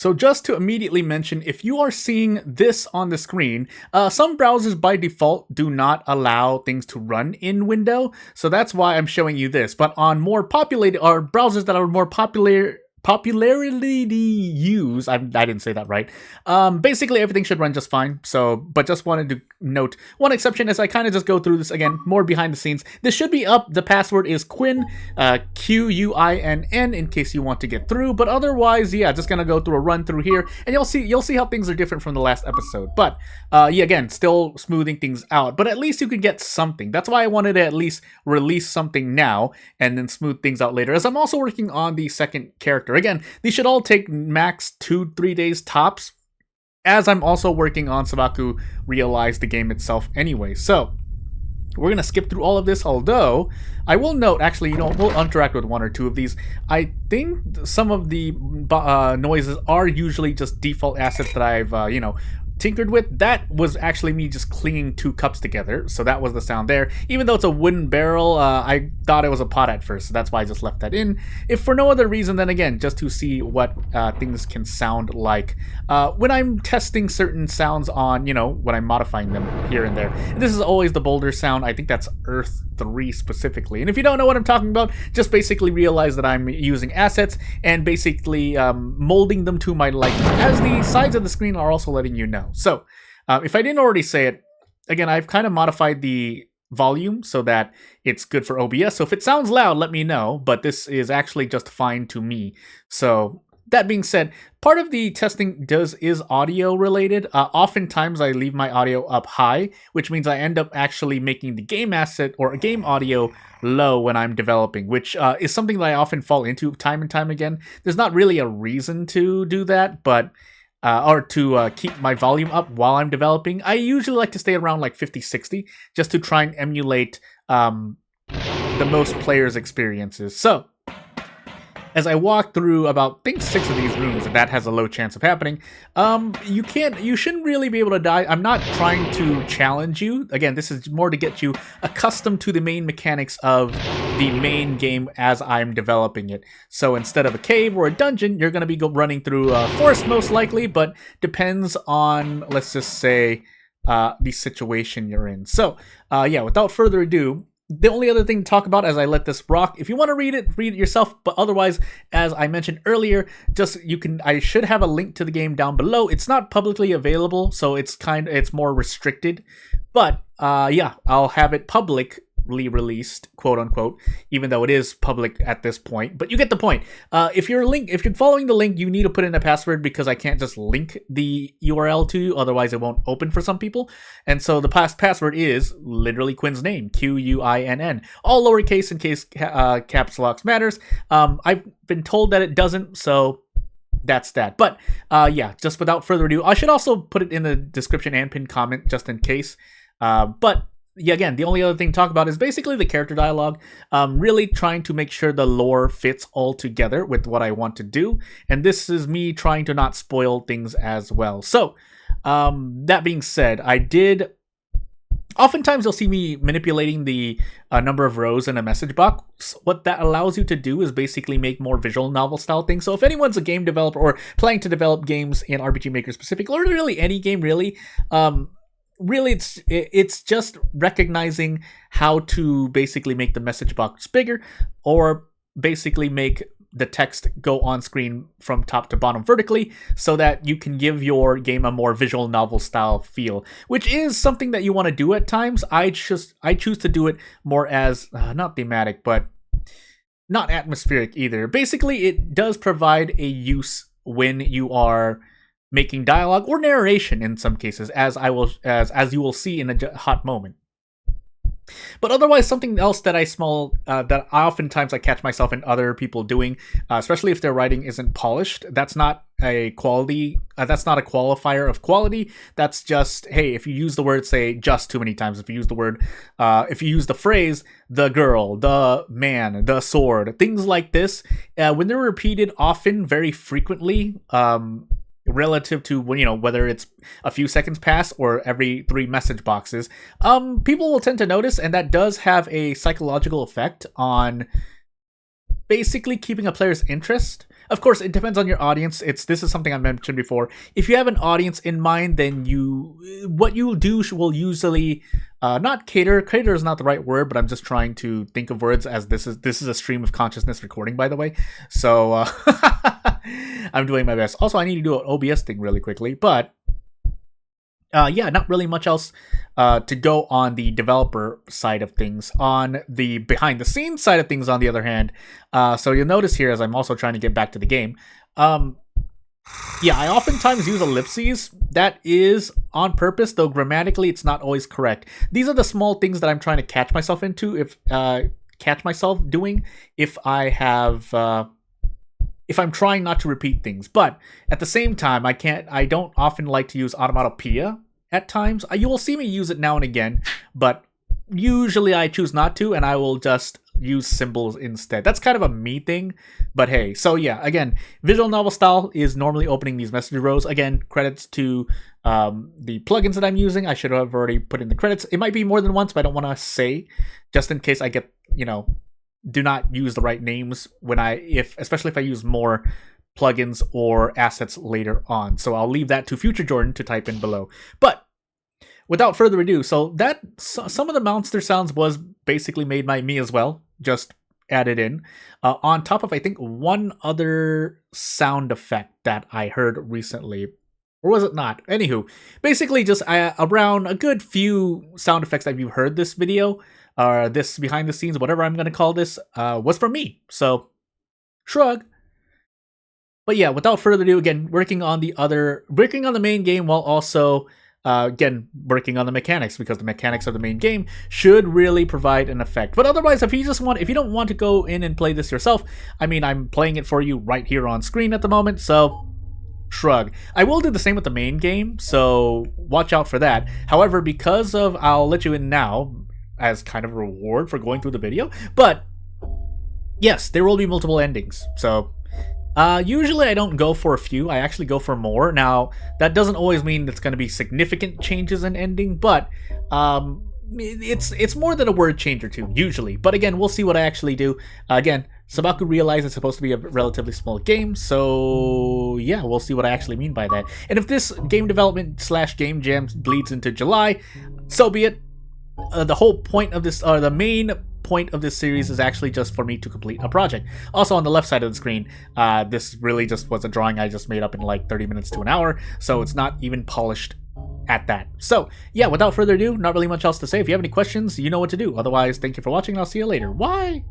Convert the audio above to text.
So just to immediately mention, if you are seeing this on the screen, some browsers by default do not allow things to run in window. So that's why I'm showing you this. But on more populated, or browsers that are more popularly used, I didn't say that right. Basically everything should run just fine. So, but just wanted to note one exception as I kind of just go through this again, more behind the scenes. This should be up. The password is quinn, Quinn, in case you want to get through. But otherwise, yeah, just gonna go through a run through here, and you'll see how things are different from the last episode. But yeah, again, still smoothing things out. But at least you could get something. That's why I wanted to at least release something now and then smooth things out later. As I'm also working on the second character. Again, these should all take max 2-3 days tops, as I'm also working on Sabaku Realize the game itself anyway. So we're going to skip through all of this, although I will note, actually, we'll interact with one or two of these. I think some of the noises are usually just default assets that I've, tinkered with. That was actually me just clinging 2 cups together, so that was the sound there. Even though it's a wooden barrel, I thought it was a pot at first, so that's why I just left that in. If for no other reason than, again, just to see what things can sound like when I'm testing certain sounds on, when I'm modifying them here and there. And this is always the boulder sound. I think that's Earth 3 specifically. And if you don't know what I'm talking about, just basically realize that I'm using assets and basically molding them to my liking, as the sides of the screen are also letting you know. So, if I didn't already say it, again, I've kind of modified the volume so that it's good for OBS. So if it sounds loud, let me know, but this is actually just fine to me. So that being said, part of the testing is audio related. Oftentimes I leave my audio up high, which means I end up actually making the game asset or game audio low when I'm developing, which is something that I often fall into time and time again. There's not really a reason to do that, but or to keep my volume up while I'm developing. I usually like to stay around like 50-60 just to try and emulate the most players' experiences. So as I walk through about, I think, 6 of these rooms, and that has a low chance of happening, you shouldn't really be able to die. I'm not trying to challenge you. Again, this is more to get you accustomed to the main mechanics of the main game as I'm developing it. So instead of a cave or a dungeon, you're going to be running through a forest most likely, but depends on, let's just say, the situation you're in. So, yeah, without further ado, the only other thing to talk about as I let this rock, if you want to read it yourself, but otherwise, as I mentioned earlier, I should have a link to the game down below. It's not publicly available, so it's more restricted, but yeah, I'll have it publicly released, quote unquote, even though it is public at this point, but you get the point. If you're following the link, you need to put in a password because I can't just link the URL to you, otherwise it won't open for some people. And so the password is literally Quinn's name, Quinn, all lowercase in case caps locks matters. I've been told that it doesn't, so that's that. But yeah, just without further ado, I should also put it in the description and pinned comment just in case. But yeah, again, the only other thing to talk about is basically the character dialogue. Really trying to make sure the lore fits all together with what I want to do. And this is me trying to not spoil things as well. So, that being said, oftentimes you'll see me manipulating the number of rows in a message box. What that allows you to do is basically make more visual novel style things. So if anyone's a game developer or planning to develop games in RPG Maker specifically, or really any game really, it's just recognizing how to basically make the message box bigger, or basically make the text go on screen from top to bottom vertically, so that you can give your game a more visual novel style feel, which is something that you want to do at times. I choose to do it more as not thematic, but not atmospheric either. Basically, it does provide a use when you are making dialogue or narration in some cases, as you will see in a hot moment. But otherwise, something else that that oftentimes I catch myself and other people doing, especially if their writing isn't polished, that's not a quality. That's not a qualifier of quality. That's just, hey, if you use the word, say, just too many times, if you use the phrase, the girl, the man, the sword, things like this, when they're repeated often, very frequently, relative to whether it's a few seconds pass or every 3 message boxes, people will tend to notice, and that does have a psychological effect on basically keeping a player's interest. Of course, it depends on your audience. This is something I mentioned before. If you have an audience in mind, then what you'll do will usually not cater. Cater is not the right word, but I'm just trying to think of words as this is a stream of consciousness recording, by the way. So I'm doing my best. Also, I need to do an OBS thing really quickly, but yeah, not really much else to go on the developer side of things. On the behind the scenes side of things, on the other hand, so you'll notice here as I'm also trying to get back to the game, yeah, I oftentimes use ellipses. That is on purpose, though grammatically it's not always correct. These are the small things that I'm trying to catch myself doing if I have if I'm trying not to repeat things. But at the same time, I don't often like to use automatopoeia at times. You will see me use it now and again, but usually I choose not to, and I will just use symbols instead. That's kind of a me thing, but hey. So yeah, again, visual novel style is normally opening these message rows. Again, credits to the plugins that I'm using. I should have already put in the credits. It might be more than once, but I don't want to say, just in case I get, do not use the right names especially if I use more plugins or assets later on. So I'll leave that to future Jordan to type in below. But without further ado, so some of the monster sounds was basically made by me as well, just added in on top of I think one other sound effect that I heard recently, or was it not? Anywho, basically just around a good few sound effects that you've heard this video, or this behind the scenes, whatever I'm going to call this, was from me. So, shrug. But yeah, without further ado, again, working on the main game while also, again, working on the mechanics, because the mechanics of the main game should really provide an effect. But otherwise, if you don't want to go in and play this yourself, I mean, I'm playing it for you right here on screen at the moment, so shrug. I will do the same with the main game, so watch out for that. However, I'll let you in now, as kind of a reward for going through the video, but yes, there will be multiple endings. So usually I don't go for a few, I actually go for more. Now that doesn't always mean it's going to be significant changes in ending, but it's more than a word change or two usually. But again, we'll see what I actually do. Again, Sabaku realized it's supposed to be a relatively small game, so yeah, we'll see what I actually mean by that. And if this game development / game jam bleeds into July, so be it. The whole point of this, the main point of this series is actually just for me to complete a project. Also on the left side of the screen, this really just was a drawing I just made up in like 30 minutes to an hour, so it's not even polished at that. So yeah, without further ado, not really much else to say. If you have any questions, you know what to do. Otherwise, thank you for watching and I'll see you later. Bye!